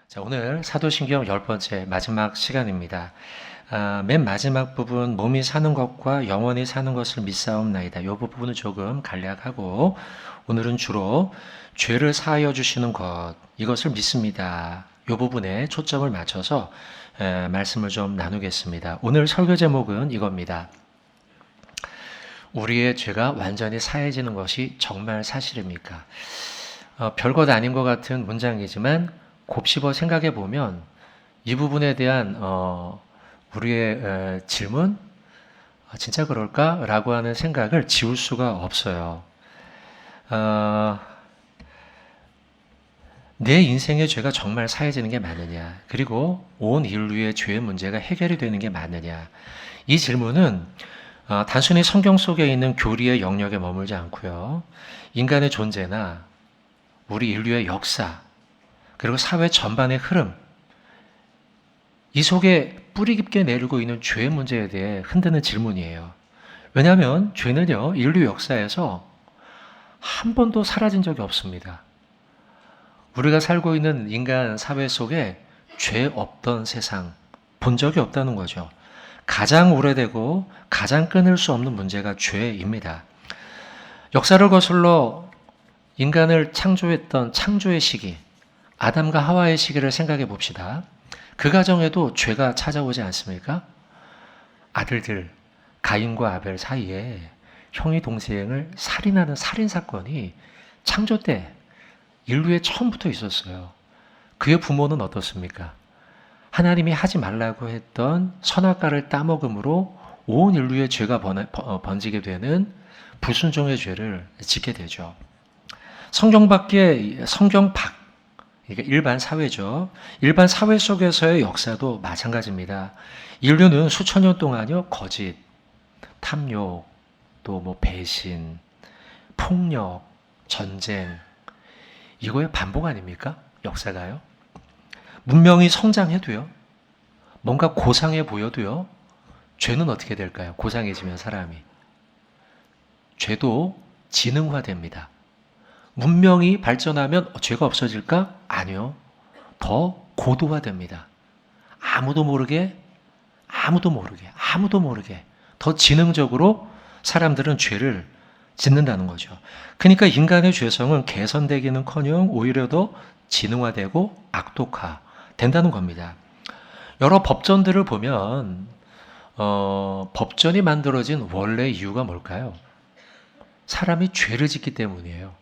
자, 오늘 사도신경 10번째 마지막 시간입니다. 맨 마지막 부분 몸이 사는 것과 영원히 사는 것을 믿사옵나이다. 이 부분은 조금 간략하고 오늘은 주로 죄를 사하여 주시는 것 이것을 믿습니다. 이 부분에 초점을 맞춰서 말씀을 좀 나누겠습니다. 오늘 설교 제목은 이겁니다. 우리의 죄가 완전히 사해지는 것이 정말 사실입니까? 별것 아닌 것 같은 문장이지만 곱씹어 생각해 보면 이 부분에 대한 우리의 질문, 진짜 그럴까라고 하는 생각을 지울 수가 없어요. 내 인생의 죄가 정말 사해지는 게 맞느냐, 그리고 온 인류의 죄의 문제가 해결이 되는 게 맞느냐, 이 질문은 단순히 성경 속에 있는 교리의 영역에 머물지 않고요, 인간의 존재나 우리 인류의 역사, 그리고 사회 전반의 흐름, 이 속에 뿌리 깊게 내리고 있는 죄의 문제에 대해 흔드는 질문이에요. 왜냐하면 죄는요, 인류 역사에서 한 번도 사라진 적이 없습니다. 우리가 살고 있는 인간 사회 속에 죄 없던 세상 본 적이 없다는 거죠. 가장 오래되고 가장 끊을 수 없는 문제가 죄입니다. 역사를 거슬러 인간을 창조했던 창조의 시기, 아담과 하와의 시기를 생각해 봅시다. 그 가정에도 죄가 찾아오지 않습니까? 아들들, 가인과 아벨 사이에 형이 동생을 살인하는 살인사건이 창조 때 인류에 처음부터 있었어요. 그의 부모는 어떻습니까? 하나님이 하지 말라고 했던 선악과를 따먹음으로 온 인류의 죄가 번지게 되는 불순종의 죄를 짓게 되죠. 성경 밖, 그러니까 일반 사회죠. 일반 사회 속에서의 역사도 마찬가지입니다. 인류는 수천 년 동안요, 거짓, 탐욕, 또 뭐 배신, 폭력, 전쟁, 이거의 반복 아닙니까? 역사가요. 문명이 성장해도요, 뭔가 고상해 보여도요, 죄는 어떻게 될까요? 고상해지면 사람이. 죄도 지능화됩니다. 문명이 발전하면 죄가 없어질까? 아니요. 더 고도화됩니다. 아무도 모르게 더 지능적으로 사람들은 죄를 짓는다는 거죠. 그러니까 인간의 죄성은 개선되기는커녕 오히려 더 지능화되고 악독화 된다는 겁니다. 여러 법전들을 보면 법전이 만들어진 원래 이유가 뭘까요? 사람이 죄를 짓기 때문이에요.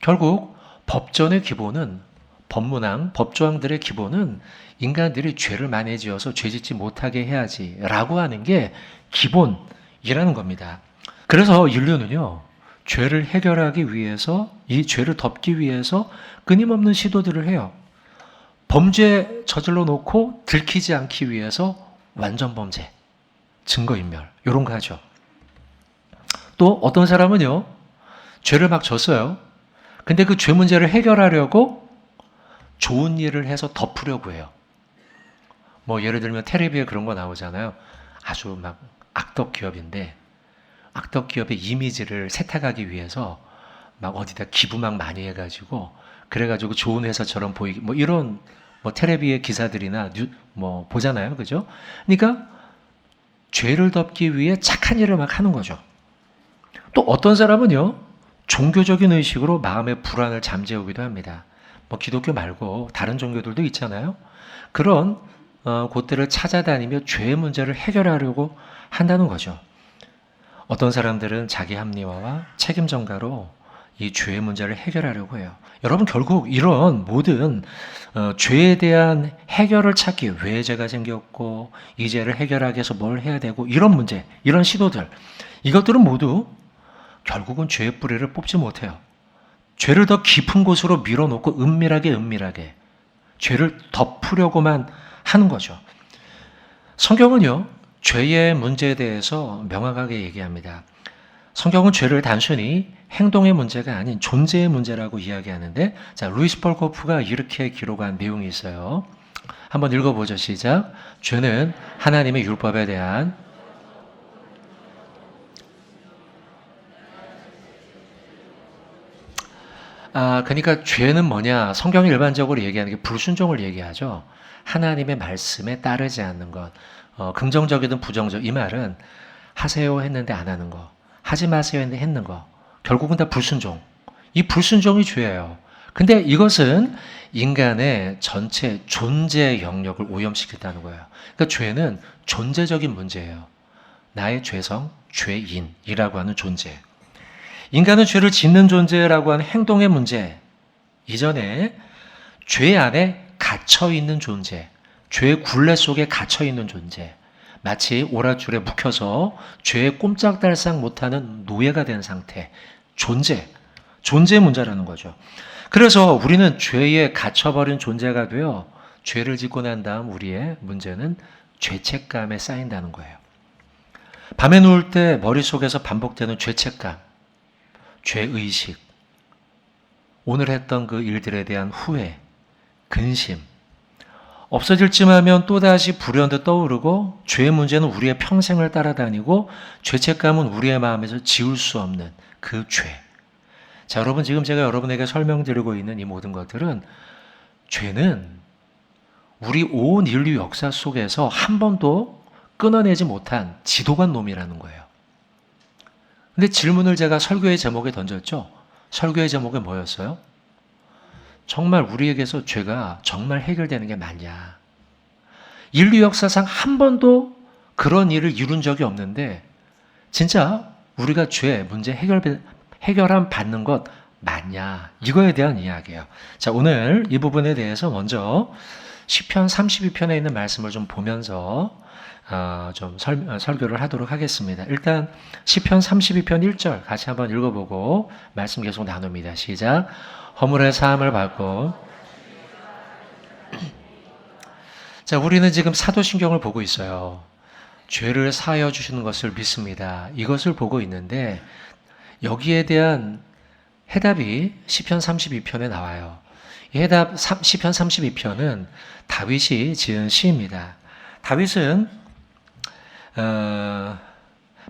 결국 법전의 기본은, 법문항, 법조항들의 기본은 인간들이 죄를 많이 지어서 죄 짓지 못하게 해야지 라고 하는 게 기본이라는 겁니다. 그래서 인류는요, 죄를 해결하기 위해서, 이 죄를 덮기 위해서 끊임없는 시도들을 해요. 범죄 저질러 놓고 들키지 않기 위해서 완전 범죄, 증거인멸, 이런 거 하죠. 또 어떤 사람은요, 죄를 막 졌어요. 근데 그 죄 문제를 해결하려고 좋은 일을 해서 덮으려고 해요. 뭐 예를 들면 텔레비에 그런 거 나오잖아요. 아주 막 악덕 기업인데 악덕 기업의 이미지를 세탁하기 위해서 막 어디다 기부 막 많이 해가지고 그래가지고 좋은 회사처럼 보이기, 뭐 이런 뭐 텔레비의 기사들이나 뭐 보잖아요, 그죠? 그러니까 죄를 덮기 위해 착한 일을 막 하는 거죠. 또 어떤 사람은요, 종교적인 의식으로 마음의 불안을 잠재우기도 합니다. 뭐 기독교 말고 다른 종교들도 있잖아요. 그런 곳들을 찾아다니며 죄의 문제를 해결하려고 한다는 거죠. 어떤 사람들은 자기 합리화와 책임 전가로 이 죄의 문제를 해결하려고 해요. 여러분, 결국 이런 모든 죄에 대한 해결을 찾기, 왜 죄가 생겼고 이 죄를 해결하기 위해서 뭘 해야 되고, 이런 문제, 이런 시도들, 이것들은 모두 결국은 죄의 뿌리를 뽑지 못해요. 죄를 더 깊은 곳으로 밀어놓고 은밀하게 죄를 덮으려고만 하는 거죠. 성경은요, 죄의 문제에 대해서 명확하게 얘기합니다. 성경은 죄를 단순히 행동의 문제가 아닌 존재의 문제라고 이야기하는데, 자, 루이스 폴코프가 이렇게 기록한 내용이 있어요. 한번 읽어보죠. 시작. 죄는 하나님의 율법에 대한 그러니까 죄는 뭐냐? 성경이 일반적으로 얘기하는 게 불순종을 얘기하죠. 하나님의 말씀에 따르지 않는 것. 긍정적이든 부정적. 이 말은 하세요 했는데 안 하는 거. 하지 마세요 했는데 했는 거. 결국은 다 불순종. 이 불순종이 죄예요. 근데 이것은 인간의 전체 존재 영역을 오염시켰다는 거예요. 그러니까 죄는 존재적인 문제예요. 나의 죄성, 죄인이라고 하는 존재. 인간은 죄를 짓는 존재라고 하는 행동의 문제 이전에 죄 안에 갇혀있는 존재, 죄의 굴레 속에 갇혀있는 존재, 마치 오랏줄에 묵혀서 죄에 꼼짝달싹 못하는 노예가 된 상태, 존재 문제라는 거죠. 그래서 우리는 죄에 갇혀버린 존재가 되어 죄를 짓고 난 다음 우리의 문제는 죄책감에 쌓인다는 거예요. 밤에 누울 때 머릿속에서 반복되는 죄책감, 죄의식, 오늘 했던 그 일들에 대한 후회, 근심, 없어질 쯤하면 또다시 불현듯 떠오르고 죄의 문제는 우리의 평생을 따라다니고 죄책감은 우리의 마음에서 지울 수 없는 그 죄. 자, 여러분 지금 제가 여러분에게 설명드리고 있는 이 모든 것들은 죄는 우리 온 인류 역사 속에서 한 번도 끊어내지 못한 지독한 놈이라는 거예요. 근데 질문을 제가 설교의 제목에 던졌죠. 설교의 제목이 뭐였어요? 정말 우리에게서 죄가 정말 해결되는 게 맞냐? 인류 역사상 한 번도 그런 일을 이룬 적이 없는데 진짜 우리가 죄 문제 해결함 받는 것 맞냐? 이거에 대한 이야기예요. 자, 오늘 이 부분에 대해서 먼저 시편 32편에 있는 말씀을 좀 보면서 좀 설교를 하도록 하겠습니다. 일단 시편 32편 1절 같이 한번 읽어보고 말씀 계속 나눕니다. 시작. 허물의 사함을 받고. 자, 우리는 지금 사도신경을 보고 있어요. 죄를 사하여 주시는 것을 믿습니다. 이것을 보고 있는데 여기에 대한 해답이 시편 32편에 나와요. 이 해답 시편 32편은 다윗이 지은 시입니다. 다윗은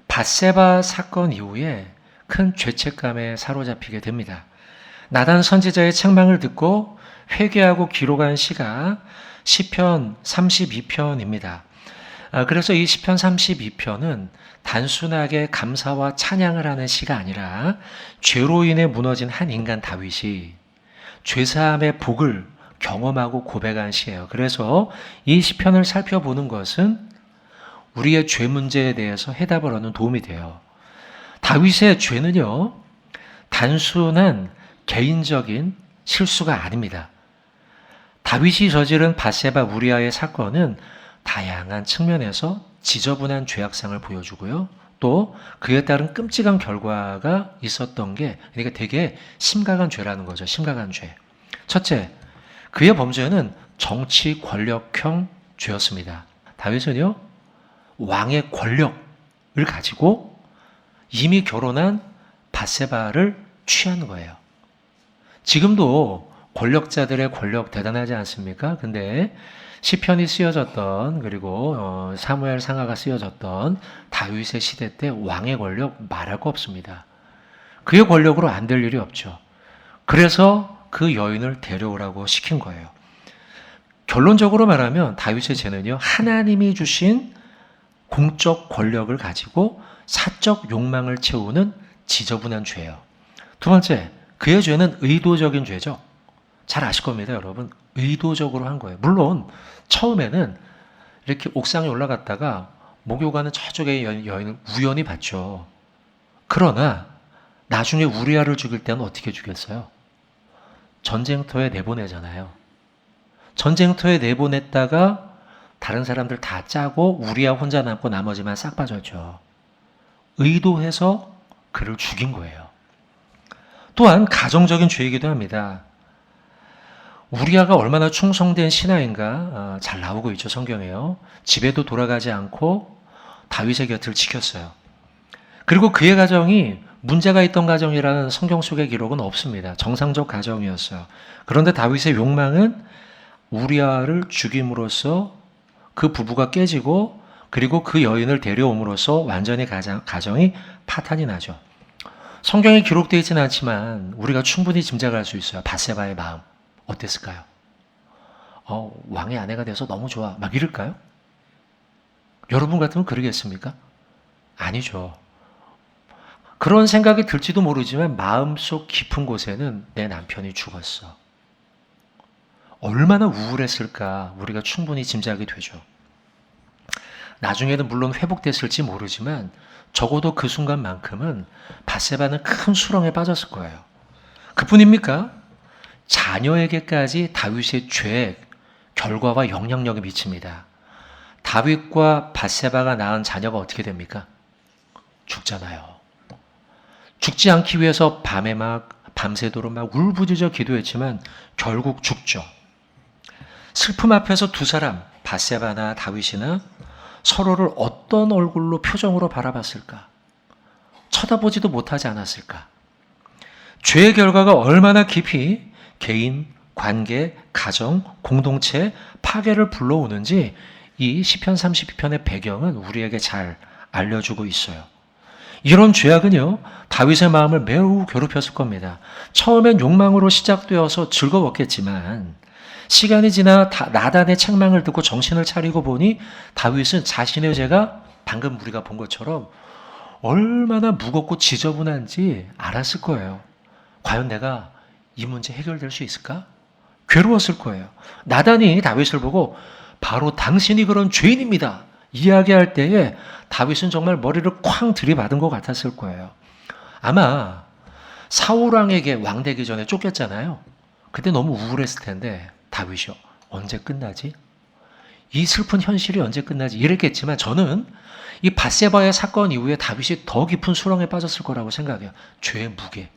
밧세바 사건 이후에 큰 죄책감에 사로잡히게 됩니다. 나단 선지자의 책망을 듣고 회개하고 기록한 시가 시편 32편입니다. 그래서 이 시편 32편은 단순하게 감사와 찬양을 하는 시가 아니라 죄로 인해 무너진 한 인간 다윗이 죄사함의 복을 경험하고 고백한 시예요. 그래서 이 시편을 살펴보는 것은 우리의 죄 문제에 대해서 해답을 얻는 도움이 돼요. 다윗의 죄는요, 단순한 개인적인 실수가 아닙니다. 다윗이 저지른 밧세바 우리아의 사건은 다양한 측면에서 지저분한 죄악상을 보여주고요. 또 그에 따른 끔찍한 결과가 있었던 게 그러니까 되게 심각한 죄라는 거죠. 심각한 죄. 첫째, 그의 범죄는 정치 권력형 죄였습니다. 다윗은요, 왕의 권력을 가지고 이미 결혼한 밧세바를 취한 거예요. 지금도 권력자들의 권력 대단하지 않습니까? 근데 시편이 쓰여졌던 그리고 사무엘 상하가 쓰여졌던 다윗의 시대 때 왕의 권력 말할 거 없습니다. 그의 권력으로 안 될 일이 없죠. 그래서 그 여인을 데려오라고 시킨 거예요. 결론적으로 말하면 다윗의 죄는요, 하나님이 주신 공적 권력을 가지고 사적 욕망을 채우는 지저분한 죄예요. 두 번째, 그의 죄는 의도적인 죄죠. 잘 아실 겁니다, 여러분. 의도적으로 한 거예요. 물론 처음에는 이렇게 옥상에 올라갔다가 목욕하는 저쪽의 여인을 우연히 봤죠. 그러나 나중에 우리아를 죽일 때는 어떻게 죽였어요? 전쟁터에 내보내잖아요. 전쟁터에 내보냈다가 다른 사람들 다 짜고 우리아 혼자 남고 나머지만 싹 빠졌죠. 의도해서 그를 죽인 거예요. 또한 가정적인 죄이기도 합니다. 우리아가 얼마나 충성된 신하인가 잘 나오고 있죠, 성경에요. 집에도 돌아가지 않고 다윗의 곁을 지켰어요. 그리고 그의 가정이 문제가 있던 가정이라는 성경 속의 기록은 없습니다. 정상적 가정이었어요. 그런데 다윗의 욕망은 우리아를 죽임으로써 그 부부가 깨지고 그리고 그 여인을 데려옴으로써 완전히 가정이 파탄이 나죠. 성경에 기록되어 있지는 않지만 우리가 충분히 짐작할 수 있어요. 밧세바의 마음 어땠을까요? 왕의 아내가 돼서 너무 좋아. 막 이럴까요? 여러분 같으면 그러겠습니까? 아니죠. 그런 생각이 들지도 모르지만 마음속 깊은 곳에는 내 남편이 죽었어. 얼마나 우울했을까 우리가 충분히 짐작이 되죠. 나중에는 물론 회복됐을지 모르지만 적어도 그 순간만큼은 밧세바는 큰 수렁에 빠졌을 거예요. 그뿐입니까? 자녀에게까지 다윗의 죄 결과와 영향력이 미칩니다. 다윗과 밧세바가 낳은 자녀가 어떻게 됩니까? 죽잖아요. 죽지 않기 위해서 밤새도록 막 울부짖어 기도했지만 결국 죽죠. 슬픔 앞에서 두 사람, 밧세바나 다윗이나 서로를 어떤 얼굴로 표정으로 바라봤을까? 쳐다보지도 못하지 않았을까? 죄의 결과가 얼마나 깊이 개인, 관계, 가정, 공동체, 파괴를 불러오는지 이 시편 32편의 배경은 우리에게 잘 알려주고 있어요. 이런 죄악은요, 다윗의 마음을 매우 괴롭혔을 겁니다. 처음엔 욕망으로 시작되어서 즐거웠겠지만 시간이 지나 나단의 책망을 듣고 정신을 차리고 보니 다윗은 자신의 죄가 방금 우리가 본 것처럼 얼마나 무겁고 지저분한지 알았을 거예요. 과연 내가 이 문제 해결될 수 있을까? 괴로웠을 거예요. 나단이 다윗을 보고 바로 당신이 그런 죄인입니다 이야기할 때에 다윗은 정말 머리를 쾅 들이받은 것 같았을 거예요. 아마 사울왕에게 왕 되기 전에 쫓겼잖아요. 그때 너무 우울했을 텐데 다윗이요. 언제 끝나지? 이 슬픈 현실이 언제 끝나지? 이랬겠지만 저는 이 밧세바의 사건 이후에 다윗이 더 깊은 수렁에 빠졌을 거라고 생각해요. 죄의 무게.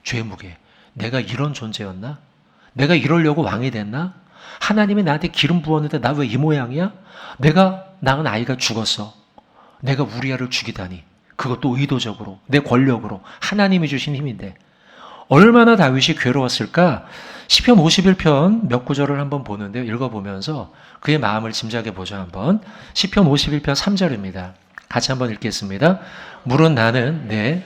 죄의 무게. 내가 이런 존재였나? 내가 이러려고 왕이 됐나? 하나님이 나한테 기름 부었는데 나 왜 이 모양이야? 내가 낳은 아이가 죽었어. 내가 우리아를 죽이다니. 그것도 의도적으로, 내 권력으로, 하나님이 주신 힘인데. 얼마나 다윗이 괴로웠을까? 시편 51편 몇 구절을 한번 보는데요. 읽어보면서 그의 마음을 짐작해 보죠. 한번. 시편 51편 3절입니다. 같이 한번 읽겠습니다. 물은 나는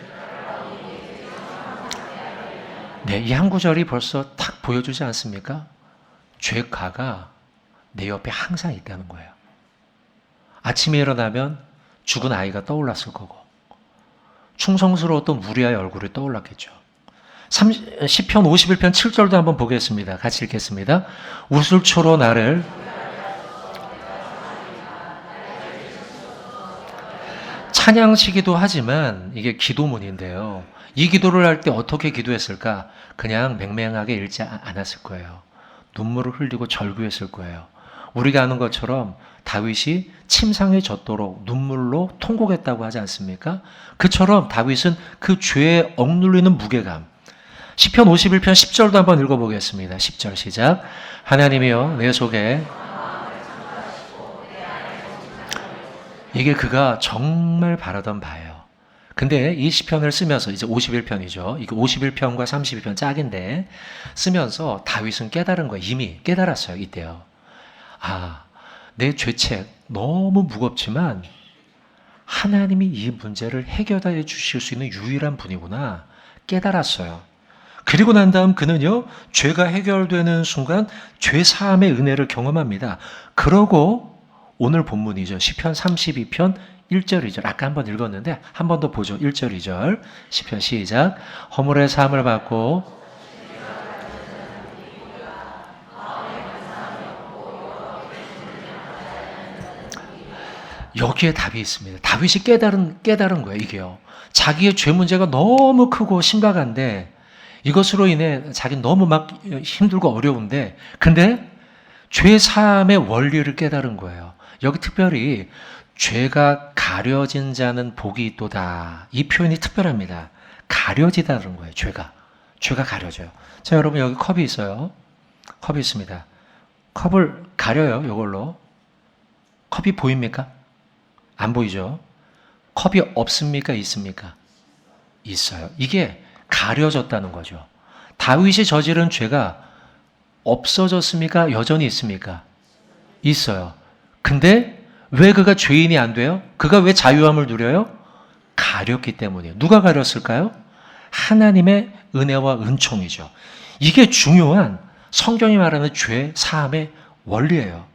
이 한 구절이 벌써 탁 보여주지 않습니까? 죄가가 내 옆에 항상 있다는 거예요. 아침에 일어나면 죽은 아이가 떠올랐을 거고 충성스러웠던 우리아의 얼굴이 떠올랐겠죠. 시편 51편 7절도 한번 보겠습니다. 같이 읽겠습니다. 우슬초로 나를 찬양시기도 하지만 이게 기도문인데요. 이 기도를 할 때 어떻게 기도했을까? 그냥 맹맹하게 읽지 않았을 거예요. 눈물을 흘리고 절규했을 거예요. 우리가 아는 것처럼 다윗이 침상에 젖도록 눈물로 통곡했다고 하지 않습니까? 그처럼 다윗은 그 죄에 억눌리는 무게감, 시편 51편 10절도 한번 읽어보겠습니다. 10절 시작. 하나님이여 내 속에 이게 그가 정말 바라던 바예요. 근데 이 시편을 쓰면서 이제 51편이죠. 이게 51편과 32편 짝인데 쓰면서 다윗은 깨달은 거예요. 이미 깨달았어요. 이때요. 내 죄책 너무 무겁지만 하나님이 이 문제를 해결해 주실 수 있는 유일한 분이구나 깨달았어요. 그리고 난 다음 그는요, 죄가 해결되는 순간 죄 사함의 은혜를 경험합니다. 그러고 오늘 본문이죠. 시편 32편 1절 2절 아까 한번 읽었는데 한 번 더 보죠. 1절 2절 시편 시작. 허물의 사함을 받고 여기에 답이 있습니다. 다윗이 깨달은 거예요. 이게요. 자기의 죄 문제가 너무 크고 심각한데 이것으로 인해 자기는 너무 막 힘들고 어려운데 근데 죄 사함의 원리를 깨달은 거예요. 여기 특별히 죄가 가려진 자는 복이 있도다. 이 표현이 특별합니다. 가려지다는 거예요. 죄가 가려져요. 자, 여러분 여기 컵이 있어요. 컵이 있습니다. 컵을 가려요. 이걸로. 컵이 보입니까? 안 보이죠? 컵이 없습니까? 있습니까? 있어요. 이게 가려졌다는 거죠. 다윗이 저지른 죄가 없어졌습니까? 여전히 있습니까? 있어요. 근데 왜 그가 죄인이 안 돼요? 그가 왜 자유함을 누려요? 가렸기 때문이에요. 누가 가렸을까요? 하나님의 은혜와 은총이죠. 이게 중요한 성경이 말하는 죄 사함의 원리예요.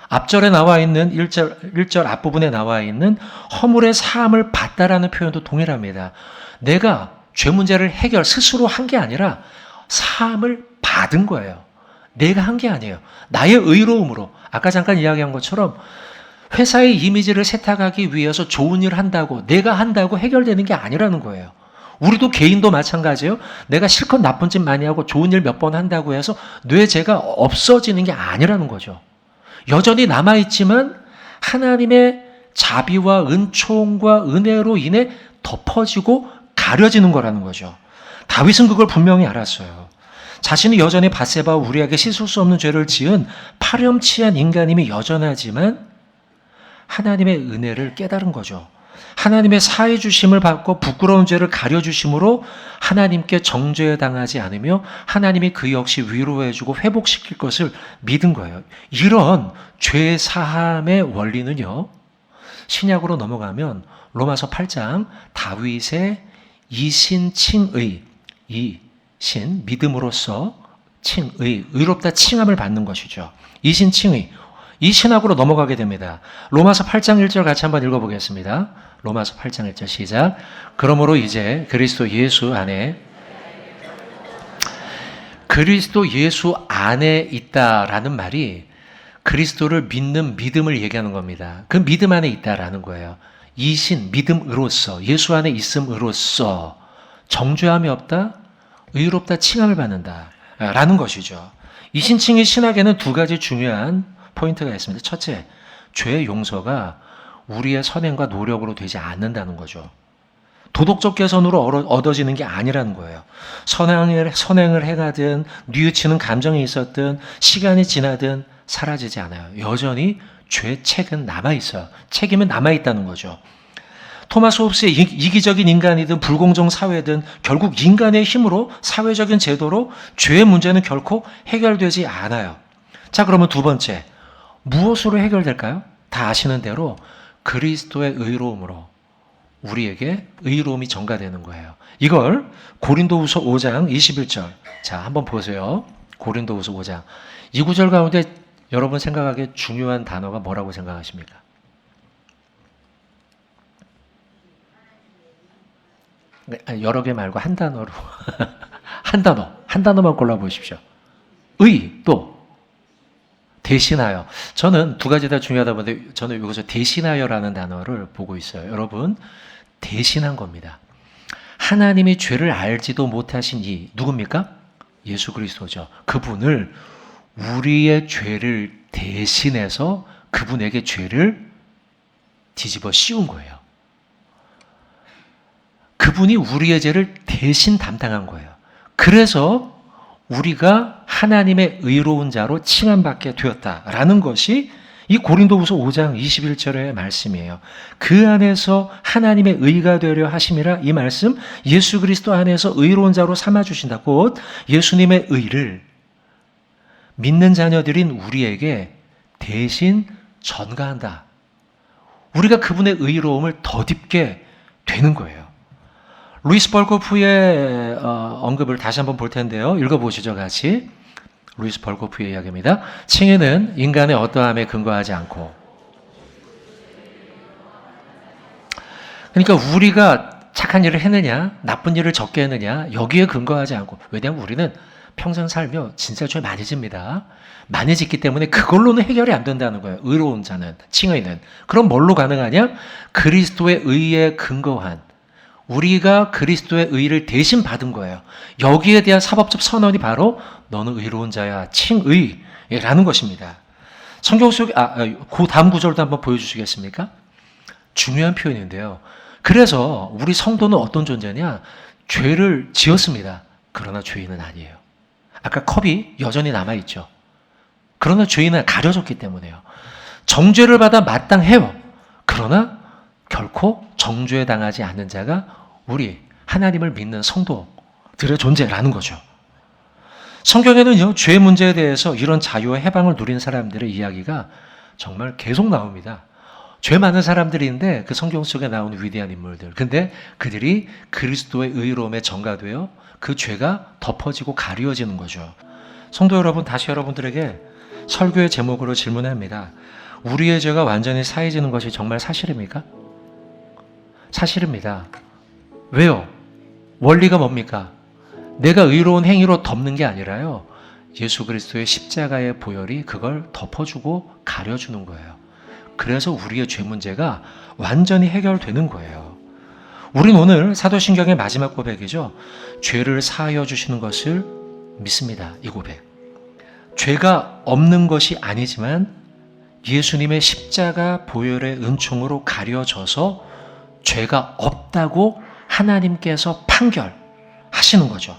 앞절에 나와 있는 1절 앞부분에 나와 있는 허물의 사함을 받다라는 표현도 동일합니다. 내가 죄 문제를 스스로 한 게 아니라 사함을 받은 거예요. 내가 한 게 아니에요. 나의 의로움으로, 아까 잠깐 이야기한 것처럼 회사의 이미지를 세탁하기 위해서 좋은 일을 한다고, 내가 한다고 해결되는 게 아니라는 거예요. 우리도 개인도 마찬가지예요. 내가 실컷 나쁜 짓 많이 하고 좋은 일 몇 번 한다고 해서 뇌 죄가 없어지는 게 아니라는 거죠. 여전히 남아있지만 하나님의 자비와 은총과 은혜로 인해 덮어지고 가려지는 거라는 거죠. 다윗은 그걸 분명히 알았어요. 자신이 여전히 밧세바와 우리에게 씻을 수 없는 죄를 지은 파렴치한 인간임이 여전하지만 하나님의 은혜를 깨달은 거죠. 하나님의 사해 주심을 받고 부끄러운 죄를 가려주심으로 하나님께 정죄당하지 않으며 하나님이 그 역시 위로해주고 회복시킬 것을 믿은 거예요. 이런 죄 사함의 원리는요, 신약으로 넘어가면 로마서 8장 다윗의 이신칭의, 이신 믿음으로써 칭의, 의롭다 칭함을 받는 것이죠. 이신칭의, 이 신학으로 넘어가게 됩니다. 로마서 8장 1절 같이 한번 읽어보겠습니다. 로마서 8장 1절 시작. 그러므로 이제 그리스도 예수 안에 있다라는 말이 그리스도를 믿는 믿음을 얘기하는 겁니다. 그 믿음 안에 있다라는 거예요. 이신 믿음으로써, 예수 안에 있음으로써 정죄함이 없다, 의롭다 칭함을 받는다 라는 것이죠. 이신칭의 신학에는 두 가지 중요한 포인트가 있습니다. 첫째, 죄의 용서가 우리의 선행과 노력으로 되지 않는다는 거죠. 도덕적 개선으로 얻어지는 게 아니라는 거예요. 선행을 해가든 뉘우치는 감정이 있었든 시간이 지나든 사라지지 않아요. 여전히 죄책은 남아있어요. 책임은 남아있다는 거죠. 토마스 홉스의 이기적인 인간이든 불공정 사회든 결국 인간의 힘으로 사회적인 제도로 죄의 문제는 결코 해결되지 않아요. 자, 그러면 두 번째, 무엇으로 해결될까요? 다 아시는 대로 그리스도의 의로움으로 우리에게 의로움이 전가되는 거예요. 이걸 고린도후서 5장 21절. 자, 한번 보세요. 고린도후서 5장. 이 구절 가운데 여러분 생각하기에 중요한 단어가 뭐라고 생각하십니까? 여러 개 말고 한 단어로. 한 단어만 골라보십시오. 또 대신하여. 저는 두 가지 다 중요하다 보는데 저는 여기서 대신하여라는 단어를 보고 있어요. 여러분, 대신한 겁니다. 하나님이 죄를 알지도 못하신 이 누굽니까? 예수 그리스도죠. 그분을 우리의 죄를 대신해서 그분에게 죄를 뒤집어 씌운 거예요. 그분이 우리의 죄를 대신 담당한 거예요. 그래서 우리가 하나님의 의로운 자로 칭함받게 되었다라는 것이 이 고린도후서 5장 21절의 말씀이에요. 그 안에서 하나님의 의가 되려 하심이라, 이 말씀 예수 그리스도 안에서 의로운 자로 삼아주신다. 곧 예수님의 의를 믿는 자녀들인 우리에게 대신 전가한다. 우리가 그분의 의로움을 덧입게 되는 거예요. 루이스 벌코프의 언급을 다시 한번 볼 텐데요. 읽어보시죠, 같이. 루이스 벌코프의 이야기입니다. 칭의는 인간의 어떠함에 근거하지 않고, 그러니까 우리가 착한 일을 했느냐, 나쁜 일을 적게 했느냐, 여기에 근거하지 않고, 왜냐하면 우리는 평생 살며 진짜 죄 많이 집니다. 많이 짓기 때문에 그걸로는 해결이 안 된다는 거예요. 의로운 자는, 칭의는. 그럼 뭘로 가능하냐? 그리스도의 의에 근거한, 우리가 그리스도의 의를 대신 받은 거예요. 여기에 대한 사법적 선언이 바로 너는 의로운 자야, 칭의라는 것입니다. 성경 속에 그 다음 구절도 한번 보여주시겠습니까? 중요한 표현인데요. 그래서 우리 성도는 어떤 존재냐? 죄를 지었습니다. 그러나 죄인은 아니에요. 아까 컵이 여전히 남아있죠. 그러나 죄인은 가려졌기 때문에요. 정죄를 받아 마땅해요. 그러나 결코 정죄에 당하지 않는 자가 우리 하나님을 믿는 성도들의 존재라는 거죠. 성경에는요, 죄 문제에 대해서 이런 자유와 해방을 누린 사람들의 이야기가 정말 계속 나옵니다. 죄 많은 사람들인데 그 성경 속에 나오는 위대한 인물들. 근데 그들이 그리스도의 의로움에 전가되어 그 죄가 덮어지고 가려지는 거죠. 성도 여러분, 다시 여러분들에게 설교의 제목으로 질문합니다. 우리의 죄가 완전히 사해지는 것이 정말 사실입니까? 사실입니다. 왜요? 원리가 뭡니까? 내가 의로운 행위로 덮는 게 아니라요. 예수 그리스도의 십자가의 보혈이 그걸 덮어주고 가려주는 거예요. 그래서 우리의 죄 문제가 완전히 해결되는 거예요. 우린 오늘 사도신경의 마지막 고백이죠. 죄를 사하여 주시는 것을 믿습니다. 이 고백. 죄가 없는 것이 아니지만 예수님의 십자가 보혈의 은총으로 가려져서 죄가 없다고 하나님께서 판결하시는 거죠.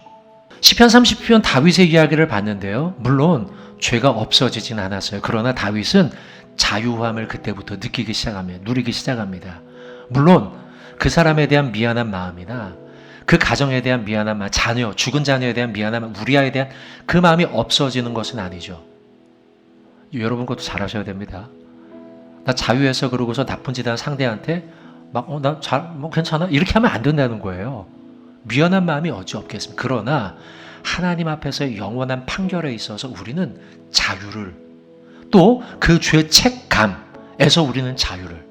시편 30편 다윗의 이야기를 봤는데요. 물론 죄가 없어지진 않았어요. 그러나 다윗은 자유함을 그때부터 느끼기 시작합니다. 누리기 시작합니다. 물론 그 사람에 대한 미안한 마음이나 그 가정에 대한 미안한 마음, 자녀, 죽은 자녀에 대한 미안한 마음, 우리아에 대한 그 마음이 없어지는 것은 아니죠. 여러분 것도 잘 하셔야 됩니다. 나 자유해서 그러고서 나쁜 짓 한 상대한테 괜찮아? 이렇게 하면 안 된다는 거예요. 미안한 마음이 어찌 없겠습니까? 그러나 하나님 앞에서의 영원한 판결에 있어서 우리는 자유를, 또 그 죄 책감에서 우리는 자유를,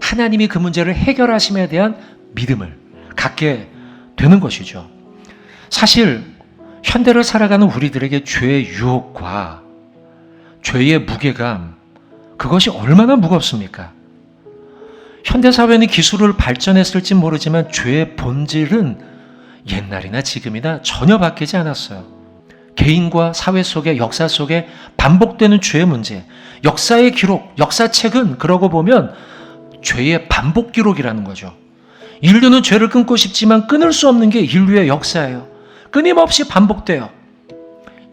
하나님이 그 문제를 해결하심에 대한 믿음을 갖게 되는 것이죠. 사실 현대를 살아가는 우리들에게 죄의 유혹과 죄의 무게감, 그것이 얼마나 무겁습니까? 현대사회는 기술을 발전했을지 모르지만 죄의 본질은 옛날이나 지금이나 전혀 바뀌지 않았어요. 개인과 사회 속에, 역사 속에 반복되는 죄의 문제, 역사의 기록, 역사책은 그러고 보면 죄의 반복 기록이라는 거죠. 인류는 죄를 끊고 싶지만 끊을 수 없는 게 인류의 역사예요. 끊임없이 반복돼요.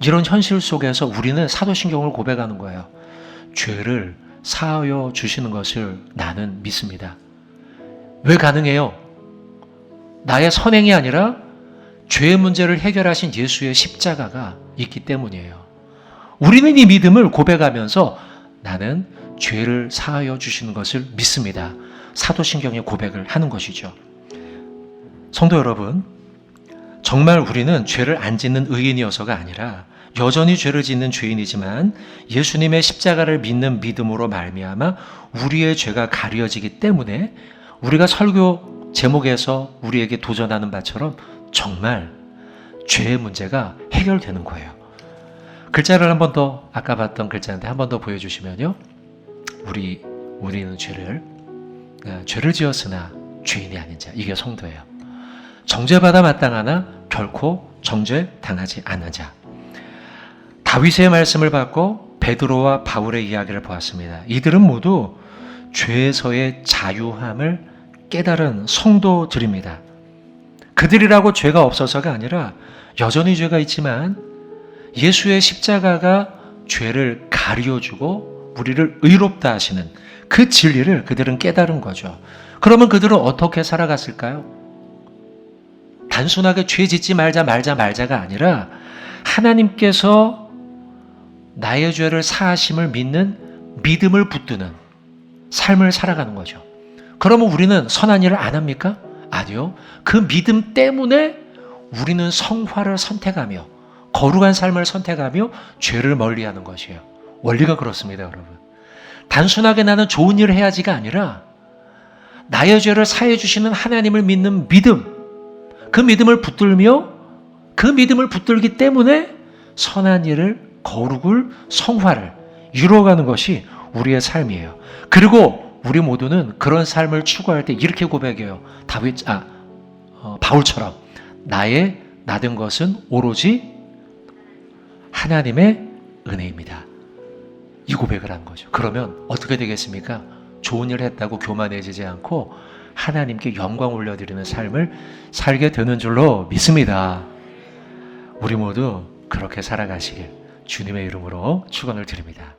이런 현실 속에서 우리는 사도신경을 고백하는 거예요. 죄를 사하여 주시는 것을 나는 믿습니다. 왜 가능해요? 나의 선행이 아니라 죄의 문제를 해결하신 예수의 십자가가 있기 때문이에요. 우리는 이 믿음을 고백하면서 나는 죄를 사하여 주시는 것을 믿습니다. 사도신경의 고백을 하는 것이죠. 성도 여러분, 정말 우리는 죄를 안 짓는 의인이어서가 아니라 여전히 죄를 짓는 죄인이지만 예수님의 십자가를 믿는 믿음으로 말미암아 우리의 죄가 가려지기 때문에 우리가 설교 제목에서 우리에게 도전하는 바처럼 정말 죄의 문제가 해결되는 거예요. 글자를 한 번 더, 아까 봤던 글자인데 한 번 더 보여주시면요. 우리는 죄를 지었으나 죄인이 아닌 자, 이게 성도예요. 정죄받아 마땅하나 결코 정죄당하지 않는 자. 다윗의 말씀을 받고 베드로와 바울의 이야기를 보았습니다. 이들은 모두 죄에서의 자유함을 깨달은 성도들입니다. 그들이라고 죄가 없어서가 아니라 여전히 죄가 있지만 예수의 십자가가 죄를 가려주고 우리를 의롭다 하시는 그 진리를 그들은 깨달은 거죠. 그러면 그들은 어떻게 살아갔을까요? 단순하게 죄 짓지 말자가 아니라 하나님께서 나의 죄를 사하심을 믿는 믿음을 붙드는 삶을 살아가는 거죠. 그러면 우리는 선한 일을 안 합니까? 아니요. 그 믿음 때문에 우리는 성화를 선택하며 거룩한 삶을 선택하며 죄를 멀리하는 것이에요. 원리가 그렇습니다, 여러분. 단순하게 나는 좋은 일을 해야지가 아니라 나의 죄를 사해 주시는 하나님을 믿는 믿음, 그 믿음을 붙들며 그 믿음을 붙들기 때문에 선한 일을, 거룩을, 성화를 이루어가는 것이 우리의 삶이에요. 그리고 우리 모두는 그런 삶을 추구할 때 이렇게 고백해요. 바울처럼 나된 것은 오로지 하나님의 은혜입니다. 이 고백을 한 거죠. 그러면 어떻게 되겠습니까? 좋은 일을 했다고 교만해지지 않고 하나님께 영광 올려드리는 삶을 살게 되는 줄로 믿습니다. 우리 모두 그렇게 살아가시길 주님의 이름으로 축원을 드립니다.